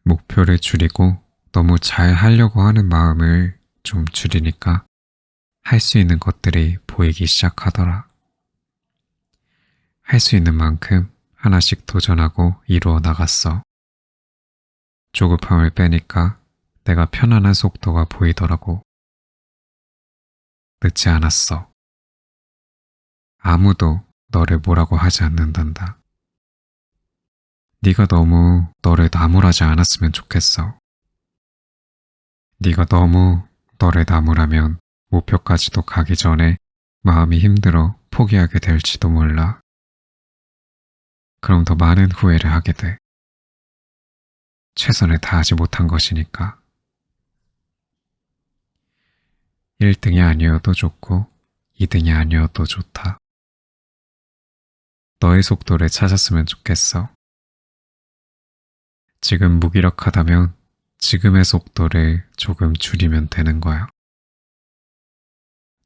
목표를 줄이고 너무 잘 하려고 하는 마음을 좀 줄이니까 할 수 있는 것들이 보이기 시작하더라. 할 수 있는 만큼 하나씩 도전하고 이루어 나갔어. 조급함을 빼니까 내가 편안한 속도가 보이더라고. 늦지 않았어. 아무도 너를 뭐라고 하지 않는단다. 네가 너무 너를 나무라지 않았으면 좋겠어. 네가 너무 너를 나무라면 목표까지도 가기 전에 마음이 힘들어 포기하게 될지도 몰라. 그럼 더 많은 후회를 하게 돼. 최선을 다하지 못한 것이니까. 1등이 아니어도 좋고 2등이 아니어도 좋다. 너의 속도를 찾았으면 좋겠어. 지금 무기력하다면 지금의 속도를 조금 줄이면 되는 거야.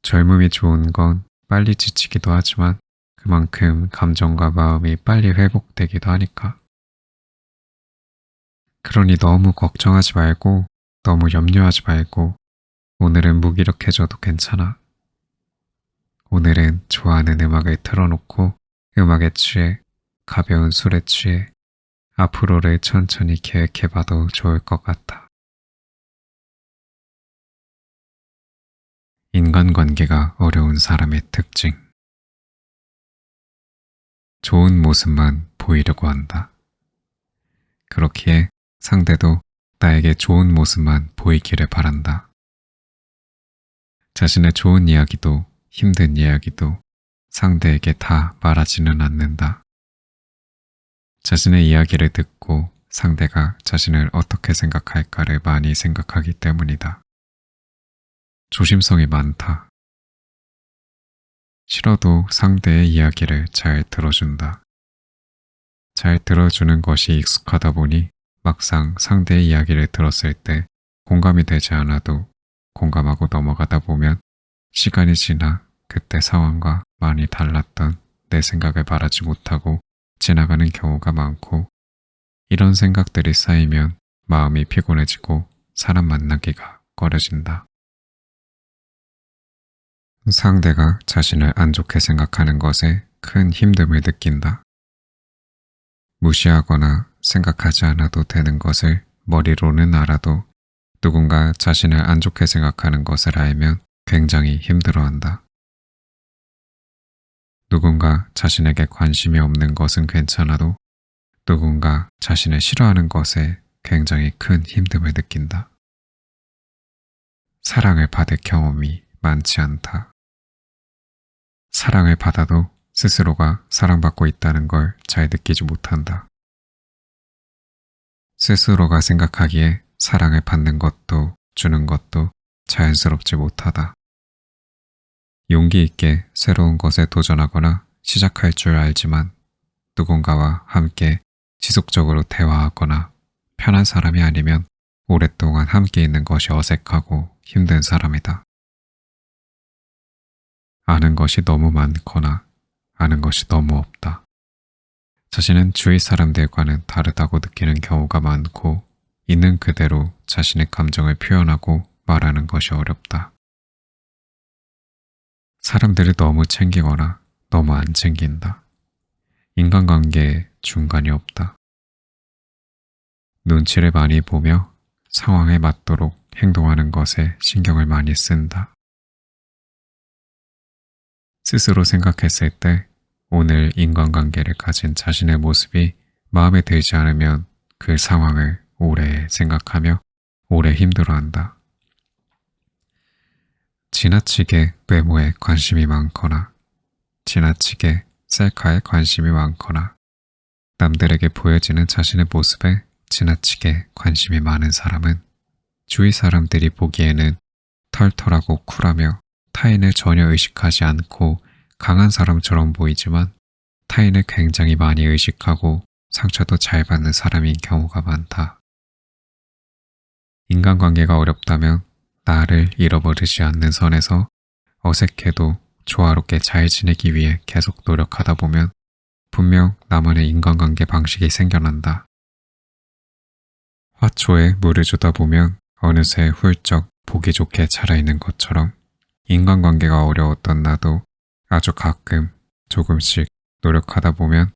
젊음이 좋은 건 빨리 지치기도 하지만 그만큼 감정과 마음이 빨리 회복되기도 하니까. 그러니 너무 걱정하지 말고 너무 염려하지 말고 오늘은 무기력해져도 괜찮아. 오늘은 좋아하는 음악을 틀어놓고 음악에 취해 가벼운 술에 취해 앞으로를 천천히 계획해봐도 좋을 것 같아. 인간관계가 어려운 사람의 특징. 좋은 모습만 보이려고 한다. 그렇기에 상대도 나에게 좋은 모습만 보이기를 바란다. 자신의 좋은 이야기도 힘든 이야기도 상대에게 다 말하지는 않는다. 자신의 이야기를 듣고 상대가 자신을 어떻게 생각할까를 많이 생각하기 때문이다. 조심성이 많다. 싫어도 상대의 이야기를 잘 들어준다. 잘 들어주는 것이 익숙하다 보니 막상 상대의 이야기를 들었을 때 공감이 되지 않아도 공감하고 넘어가다 보면 시간이 지나 그때 상황과 많이 달랐던 내 생각을 말하지 못하고 지나가는 경우가 많고, 이런 생각들이 쌓이면 마음이 피곤해지고 사람 만나기가 꺼려진다. 상대가 자신을 안 좋게 생각하는 것에 큰 힘듦을 느낀다. 무시하거나 생각하지 않아도 되는 것을 머리로는 알아도 누군가 자신을 안 좋게 생각하는 것을 알면 굉장히 힘들어한다. 누군가 자신에게 관심이 없는 것은 괜찮아도 누군가 자신을 싫어하는 것에 굉장히 큰 힘듦을 느낀다. 사랑을 받을 경험이 많지 않다. 사랑을 받아도 스스로가 사랑받고 있다는 걸 잘 느끼지 못한다. 스스로가 생각하기에 사랑을 받는 것도 주는 것도 자연스럽지 못하다. 용기 있게 새로운 것에 도전하거나 시작할 줄 알지만 누군가와 함께 지속적으로 대화하거나 편한 사람이 아니면 오랫동안 함께 있는 것이 어색하고 힘든 사람이다. 아는 것이 너무 많거나 아는 것이 너무 없다. 자신은 주위 사람들과는 다르다고 느끼는 경우가 많고, 있는 그대로 자신의 감정을 표현하고 말하는 것이 어렵다. 사람들을 너무 챙기거나 너무 안 챙긴다. 인간관계에 중간이 없다. 눈치를 많이 보며 상황에 맞도록 행동하는 것에 신경을 많이 쓴다. 스스로 생각했을 때 오늘 인간관계를 가진 자신의 모습이 마음에 들지 않으면 그 상황을 오래 생각하며 오래 힘들어한다. 지나치게 외모에 관심이 많거나 지나치게 셀카에 관심이 많거나 남들에게 보여지는 자신의 모습에 지나치게 관심이 많은 사람은 주위 사람들이 보기에는 털털하고 쿨하며 타인을 전혀 의식하지 않고 강한 사람처럼 보이지만 타인을 굉장히 많이 의식하고 상처도 잘 받는 사람인 경우가 많다. 인간관계가 어렵다면 나를 잃어버리지 않는 선에서 어색해도 조화롭게 잘 지내기 위해 계속 노력하다 보면 분명 나만의 인간관계 방식이 생겨난다. 화초에 물을 주다 보면 어느새 훌쩍 보기 좋게 자라있는 것처럼 인간관계가 어려웠던 나도 아주 가끔 조금씩 노력하다 보면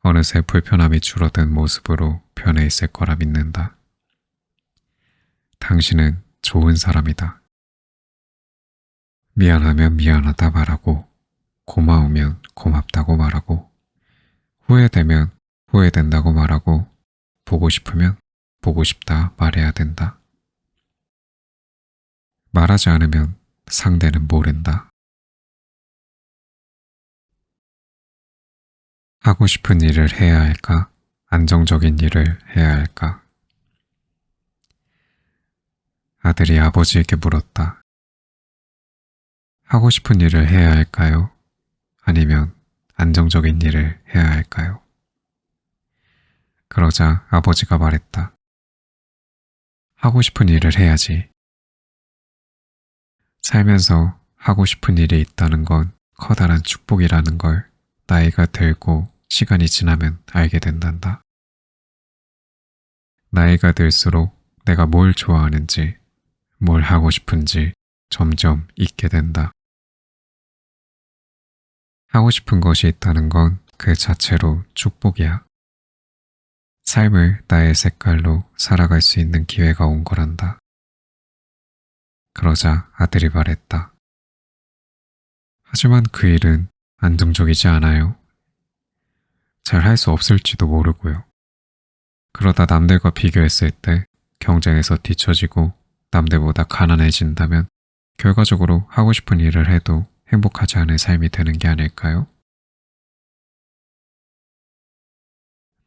어느새 불편함이 줄어든 모습으로 변해 있을 거라 믿는다. 당신은 좋은 사람이다. 미안하면 미안하다 말하고, 고마우면 고맙다고 말하고, 후회되면 후회된다고 말하고, 보고 싶으면 보고 싶다 말해야 된다. 말하지 않으면 상대는 모른다. 하고 싶은 일을 해야 할까? 안정적인 일을 해야 할까? 아들이 아버지에게 물었다. 하고 싶은 일을 해야 할까요? 아니면 안정적인 일을 해야 할까요? 그러자 아버지가 말했다. 하고 싶은 일을 해야지. 살면서 하고 싶은 일이 있다는 건 커다란 축복이라는 걸 나이가 들고 시간이 지나면 알게 된단다. 나이가 들수록 내가 뭘 좋아하는지, 뭘 하고 싶은지 점점 잊게 된다. 하고 싶은 것이 있다는 건 그 자체로 축복이야. 삶을 나의 색깔로 살아갈 수 있는 기회가 온 거란다. 그러자 아들이 말했다. 하지만 그 일은 안정적이지 않아요. 잘 할 수 없을지도 모르고요. 그러다 남들과 비교했을 때 경쟁에서 뒤처지고 남들보다 가난해진다면 결과적으로 하고 싶은 일을 해도 행복하지 않은 삶이 되는 게 아닐까요?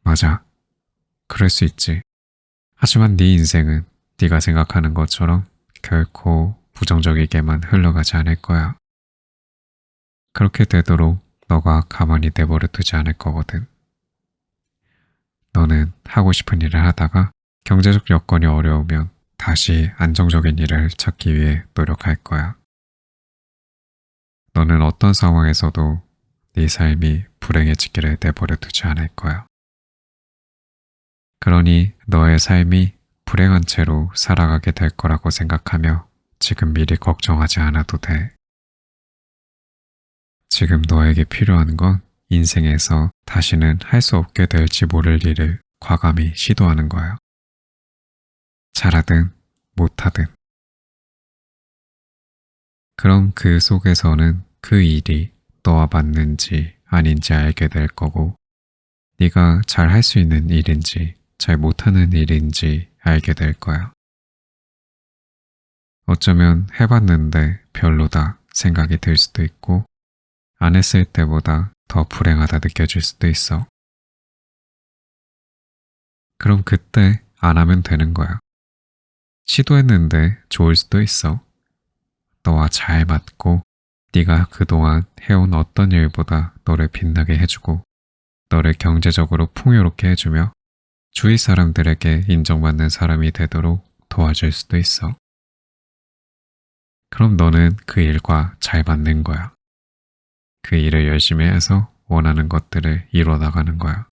맞아. 그럴 수 있지. 하지만 네 인생은 네가 생각하는 것처럼 결코 부정적이게만 흘러가지 않을 거야. 그렇게 되도록 너가 가만히 내버려 두지 않을 거거든. 너는 하고 싶은 일을 하다가 경제적 여건이 어려우면 다시 안정적인 일을 찾기 위해 노력할 거야. 너는 어떤 상황에서도 네 삶이 불행해지기를 내버려 두지 않을 거야. 그러니 너의 삶이 불행한 채로 살아가게 될 거라고 생각하며 지금 미리 걱정하지 않아도 돼. 지금 너에게 필요한 건 인생에서 다시는 할 수 없게 될지 모를 일을 과감히 시도하는 거야. 잘하든 못하든. 그럼 그 속에서는 그 일이 너와 맞는지 아닌지 알게 될 거고, 네가 잘 할 수 있는 일인지 잘 못하는 일인지 알게 될 거야. 어쩌면 해봤는데 별로다 생각이 들 수도 있고, 안 했을 때보다 더 불행하다 느껴질 수도 있어. 그럼 그때 안 하면 되는 거야. 시도했는데 좋을 수도 있어. 너와 잘 맞고 네가 그동안 해온 어떤 일보다 너를 빛나게 해주고 너를 경제적으로 풍요롭게 해주며 주위 사람들에게 인정받는 사람이 되도록 도와줄 수도 있어. 그럼 너는 그 일과 잘 맞는 거야. 그 일을 열심히 해서 원하는 것들을 이뤄 나가는 거야.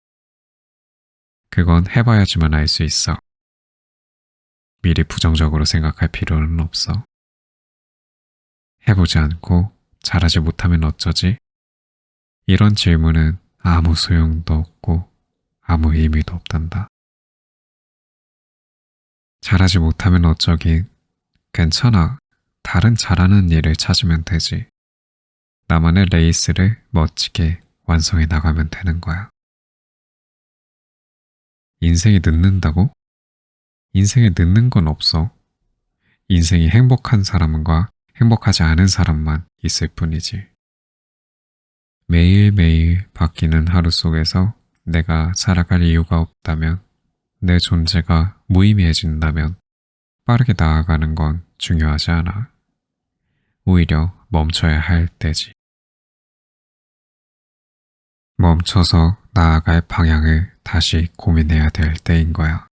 그건 해봐야지만 알 수 있어. 미리 부정적으로 생각할 필요는 없어. 해보지 않고 잘하지 못하면 어쩌지? 이런 질문은 아무 소용도 없고 아무 의미도 없단다. 잘하지 못하면 어쩌긴. 괜찮아. 다른 잘하는 일을 찾으면 되지. 나만의 레이스를 멋지게 완성해 나가면 되는 거야. 인생이 늦는다고? 인생에 늦는 건 없어. 인생이 행복한 사람과 행복하지 않은 사람만 있을 뿐이지. 매일매일 바뀌는 하루 속에서 내가 살아갈 이유가 없다면, 내 존재가 무의미해진다면 빠르게 나아가는 건 중요하지 않아. 오히려 멈춰야 할 때지. 멈춰서 나아갈 방향을 다시 고민해야 될 때인 거야.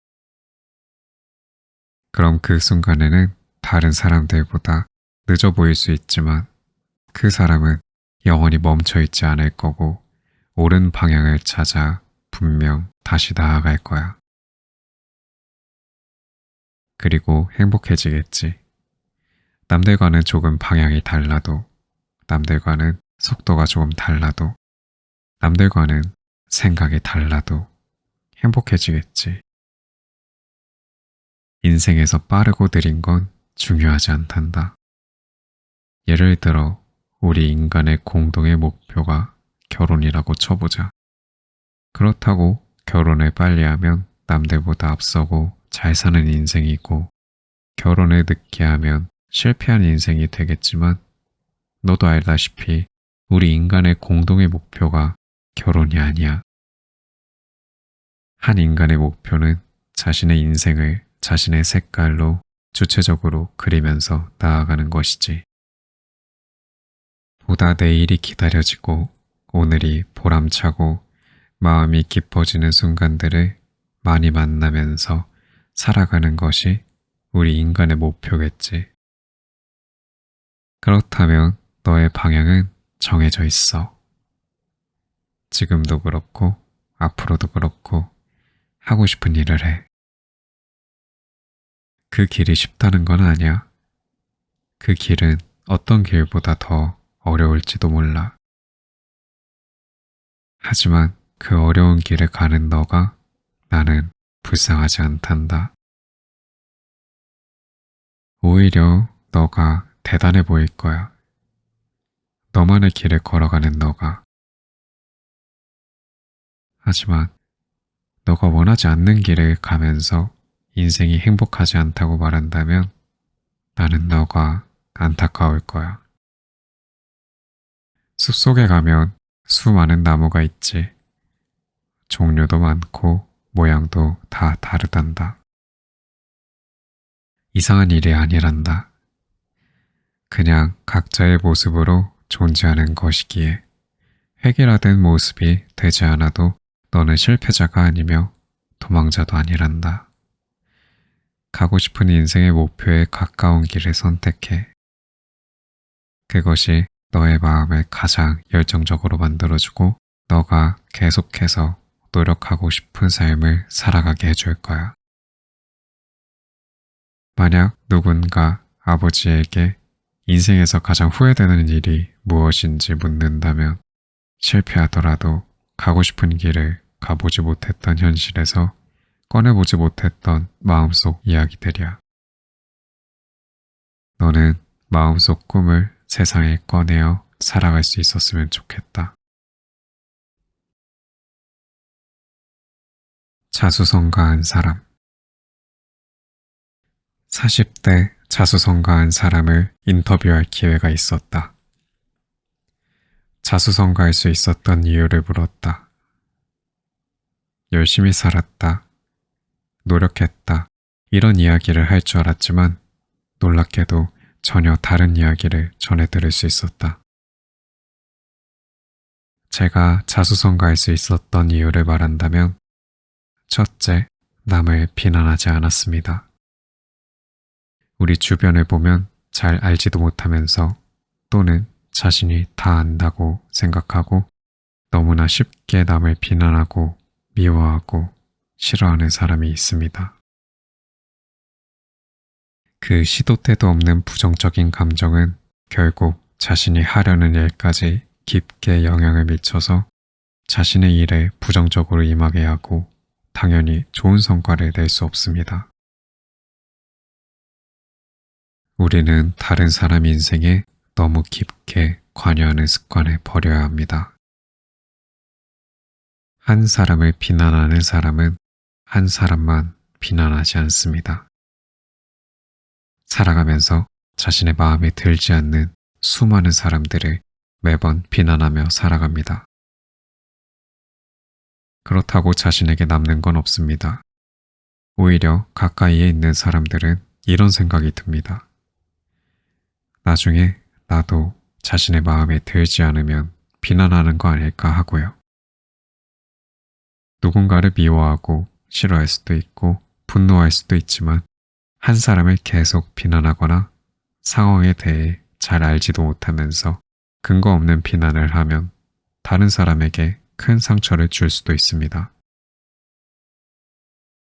그럼 그 순간에는 다른 사람들보다 늦어 보일 수 있지만 그 사람은 영원히 멈춰 있지 않을 거고 옳은 방향을 찾아 분명 다시 나아갈 거야. 그리고 행복해지겠지. 남들과는 조금 방향이 달라도, 남들과는 속도가 조금 달라도, 남들과는 생각이 달라도 행복해지겠지. 인생에서 빠르고 느린 건 중요하지 않단다. 예를 들어 우리 인간의 공동의 목표가 결혼이라고 쳐보자. 그렇다고 결혼을 빨리 하면 남들보다 앞서고 잘 사는 인생이고, 결혼을 늦게 하면 실패한 인생이 되겠지만 너도 알다시피 우리 인간의 공동의 목표가 결혼이 아니야. 한 인간의 목표는 자신의 인생을 자신의 색깔로 주체적으로 그리면서 나아가는 것이지. 보다 내일이 기다려지고 오늘이 보람차고 마음이 깊어지는 순간들을 많이 만나면서 살아가는 것이 우리 인간의 목표겠지. 그렇다면 너의 방향은 정해져 있어. 지금도 그렇고 앞으로도 그렇고 하고 싶은 일을 해. 그 길이 쉽다는 건 아니야. 그 길은 어떤 길보다 더 어려울지도 몰라. 하지만 그 어려운 길을 가는 너가 나는 불쌍하지 않단다. 오히려 너가 대단해 보일 거야. 너만의 길을 걸어가는 너가. 하지만 너가 원하지 않는 길을 가면서 인생이 행복하지 않다고 말한다면 나는 너가 안타까울 거야. 숲속에 가면 수많은 나무가 있지. 종류도 많고 모양도 다 다르단다. 이상한 일이 아니란다. 그냥 각자의 모습으로 존재하는 것이기에 획일화된 모습이 되지 않아도 너는 실패자가 아니며 도망자도 아니란다. 가고 싶은 인생의 목표에 가까운 길을 선택해. 그것이 너의 마음을 가장 열정적으로 만들어주고 너가 계속해서 노력하고 싶은 삶을 살아가게 해줄 거야. 만약 누군가 아버지에게 인생에서 가장 후회되는 일이 무엇인지 묻는다면 실패하더라도 가고 싶은 길을 가보지 못했던 현실에서 꺼내보지 못했던 마음속 이야기들이야. 너는 마음속 꿈을 세상에 꺼내어 살아갈 수 있었으면 좋겠다. 자수성가한 사람. 40대 자수성가한 사람을 인터뷰할 기회가 있었다. 자수성가할 수 있었던 이유를 물었다. 열심히 살았다. 노력했다. 이런 이야기를 할 줄 알았지만 놀랍게도 전혀 다른 이야기를 전해 들을 수 있었다. 제가 자수성가할 수 있었던 이유를 말한다면 첫째, 남을 비난하지 않았습니다. 우리 주변을 보면 잘 알지도 못하면서 또는 자신이 다 안다고 생각하고 너무나 쉽게 남을 비난하고 미워하고 싫어하는 사람이 있습니다. 그 시도 때도 없는 부정적인 감정은 결국 자신이 하려는 일까지 깊게 영향을 미쳐서 자신의 일에 부정적으로 임하게 하고 당연히 좋은 성과를 낼 수 없습니다. 우리는 다른 사람 인생에 너무 깊게 관여하는 습관을 버려야 합니다. 한 사람을 비난하는 사람은 한 사람만 비난하지 않습니다. 살아가면서 자신의 마음에 들지 않는 수많은 사람들을 매번 비난하며 살아갑니다. 그렇다고 자신에게 남는 건 없습니다. 오히려 가까이에 있는 사람들은 이런 생각이 듭니다. 나중에 나도 자신의 마음에 들지 않으면 비난하는 거 아닐까 하고요. 누군가를 미워하고 싫어할 수도 있고 분노할 수도 있지만 한 사람을 계속 비난하거나 상황에 대해 잘 알지도 못하면서 근거 없는 비난을 하면 다른 사람에게 큰 상처를 줄 수도 있습니다.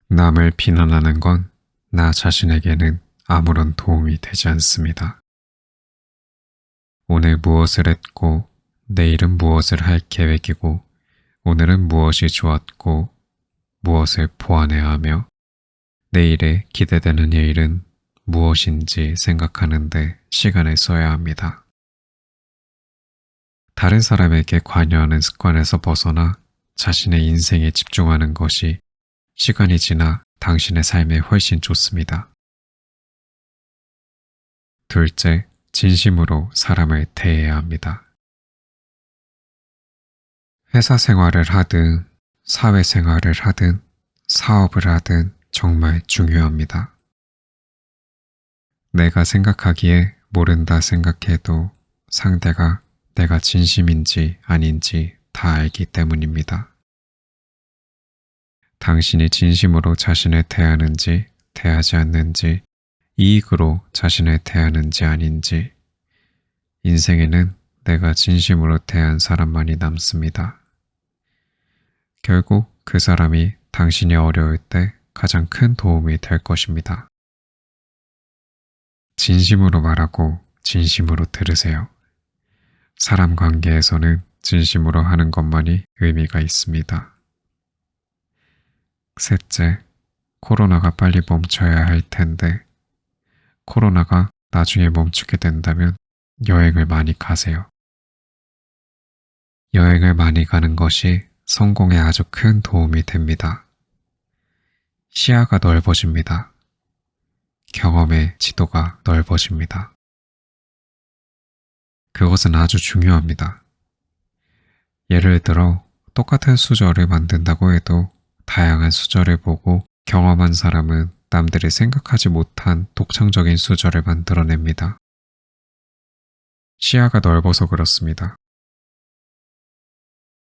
남을 비난하는 건 나 자신에게는 아무런 도움이 되지 않습니다. 오늘 무엇을 했고 내일은 무엇을 할 계획이고 오늘은 무엇이 좋았고 무엇을 보완해야 하며 내일에 기대되는 일은 무엇인지 생각하는데 시간을 써야 합니다. 다른 사람에게 관여하는 습관에서 벗어나 자신의 인생에 집중하는 것이 시간이 지나 당신의 삶에 훨씬 좋습니다. 둘째, 진심으로 사람을 대해야 합니다. 회사 생활을 하든 사회생활을 하든 사업을 하든 정말 중요합니다. 내가 생각하기에 모른다 생각해도 상대가 내가 진심인지 아닌지 다 알기 때문입니다. 당신이 진심으로 자신을 대하는지 대하지 않는지 이익으로 자신을 대하는지 아닌지 인생에는 내가 진심으로 대한 사람만이 남습니다. 결국 그 사람이 당신이 어려울 때 가장 큰 도움이 될 것입니다. 진심으로 말하고 진심으로 들으세요. 사람 관계에서는 진심으로 하는 것만이 의미가 있습니다. 셋째, 코로나가 빨리 멈춰야 할 텐데 코로나가 나중에 멈추게 된다면 여행을 많이 가세요. 여행을 많이 가는 것이 성공에 아주 큰 도움이 됩니다. 시야가 넓어집니다. 경험의 지도가 넓어집니다. 그것은 아주 중요합니다. 예를 들어 똑같은 수저를 만든다고 해도 다양한 수저를 보고 경험한 사람은 남들이 생각하지 못한 독창적인 수저를 만들어냅니다. 시야가 넓어서 그렇습니다.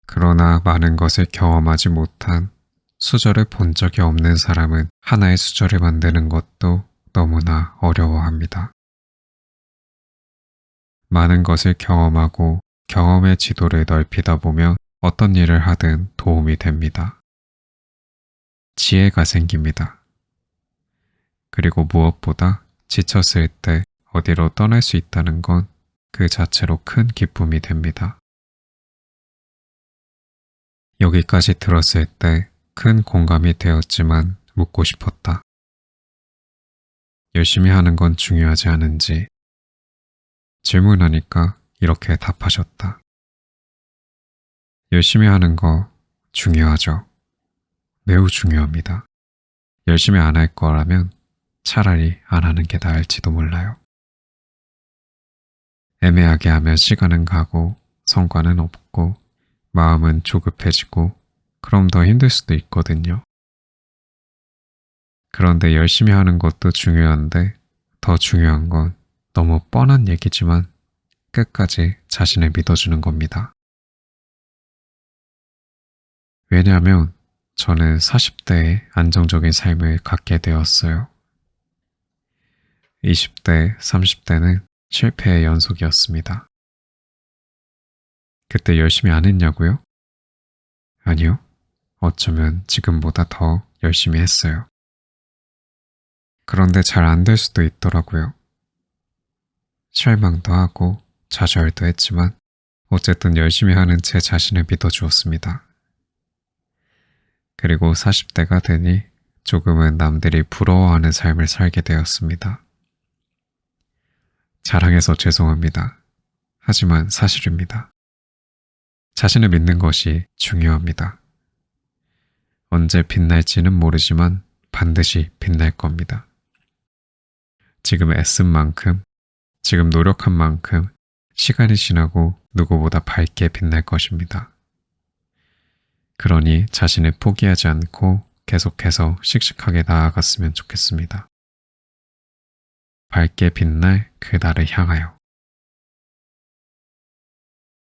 그러나 많은 것을 경험하지 못한 수저를 본 적이 없는 사람은 하나의 수저를 만드는 것도 너무나 어려워합니다. 많은 것을 경험하고 경험의 지도를 넓히다 보면 어떤 일을 하든 도움이 됩니다. 지혜가 생깁니다. 그리고 무엇보다 지쳤을 때 어디로 떠날 수 있다는 건 그 자체로 큰 기쁨이 됩니다. 여기까지 들었을 때 큰 공감이 되었지만 묻고 싶었다. 열심히 하는 건 중요하지 않은지 질문하니까 이렇게 답하셨다. 열심히 하는 거 중요하죠. 매우 중요합니다. 열심히 안 할 거라면 차라리 안 하는 게 나을지도 몰라요. 애매하게 하면 시간은 가고 성과는 없고 마음은 조급해지고 그럼 더 힘들 수도 있거든요. 그런데 열심히 하는 것도 중요한데 더 중요한 건 너무 뻔한 얘기지만 끝까지 자신을 믿어주는 겁니다. 왜냐하면 저는 40대에 안정적인 삶을 갖게 되었어요. 20대, 30대는 실패의 연속이었습니다. 그때 열심히 안 했냐고요? 아니요. 어쩌면 지금보다 더 열심히 했어요. 그런데 잘 안 될 수도 있더라고요. 실망도 하고 좌절도 했지만 어쨌든 열심히 하는 제 자신을 믿어주었습니다. 그리고 40대가 되니 조금은 남들이 부러워하는 삶을 살게 되었습니다. 자랑해서 죄송합니다. 하지만 사실입니다. 자신을 믿는 것이 중요합니다. 언제 빛날지는 모르지만 반드시 빛날 겁니다. 지금 애쓴 만큼, 지금 노력한 만큼 시간이 지나고 누구보다 밝게 빛날 것입니다. 그러니 자신을 포기하지 않고 계속해서 씩씩하게 나아갔으면 좋겠습니다. 밝게 빛날 그날을 향하여.